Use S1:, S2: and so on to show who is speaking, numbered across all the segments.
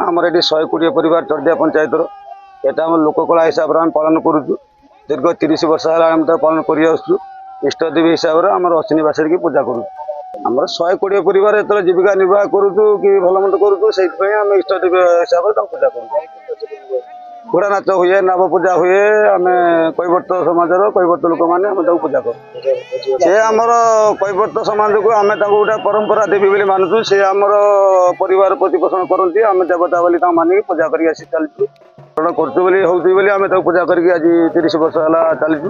S1: आमर ये 120 परिवार चढ़दिया पंचायत यहाँ आम लोककला हिसाब से पालन करुचु दीर्घ 30 वर्ष है पालन कर इष्टदेवी हिसाब से आम अश्विनी बास की पूजा करूँ आमर 120 परिवार जो जीविका निर्वाह करुचु कि भल मंद करुचु से आम इष्टदेवी हिसाब से पूजा करूँ घोड़ा नाच हुए नव पूजा हुए आम कैवर्त समाज कैवर्त लोक मैंने पूजा करूँ से आमर कैवर्त समाज को आम गोटे परंपरा देवी बोली मानुचु से आमर परिवार प्रतिपोषण करती आम देवता बोली मानिक पूजा कर चलती करें पूजा करके आज 30 वर्ष है चलती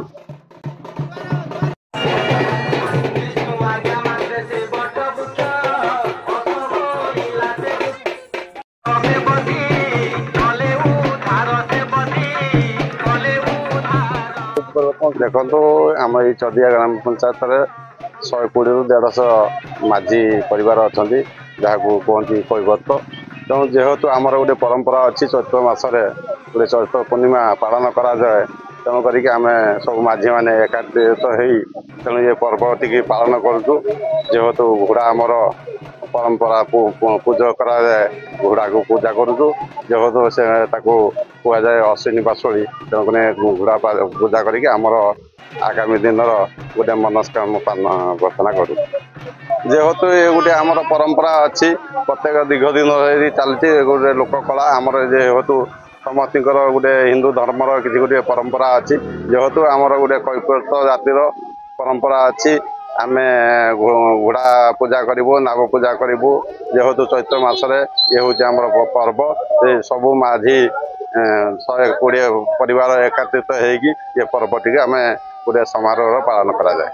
S2: देखो आम ये चदिया ग्राम पंचायत 120 ରୁ 150 माझी परिवार अच्छा जहाँ कहती कैवर्त तेणु जेहेतु आमर गोटे परंपरा अच्छी चैत्र मसरे गोटे चैत्र पूर्णिमा पालन कराए तेणु करके आम सब माझी मैंने एकात्रित हो तेणु ये पर्व टी पालन करूँ जेहेतु घोड़ा आमर परंपरा पूजा कराए घोड़ा को पूजा करूँ जेहेतु से कह जाए अश्विनी बासुड़ी तेणुक घोड़ा पूजा करके आमर आगामी दिन गोटे मनस्कामना घोषणा करूँ जेहेतु ये गोटे आमर परंपरा अच्छी प्रत्येक दीर्घ दिन चलती गोटे लोककला आमर जेहेतु समस्त गोटे हिंदू धर्मर किसी गोटे परंपरा अच्छी जेहेतु आमर गोटे कैवर्त जातिर परंपरा अच्छी आम घोड़ा पूजा करूँ नाग पूजा करूँ जेहेतु चैत्र मसरे ये हूँ आमर पर्व सबू माझी 120 परिवार एकात्रित होगी ये पर्व टी आम गोटे समारोह पालन करा जाए।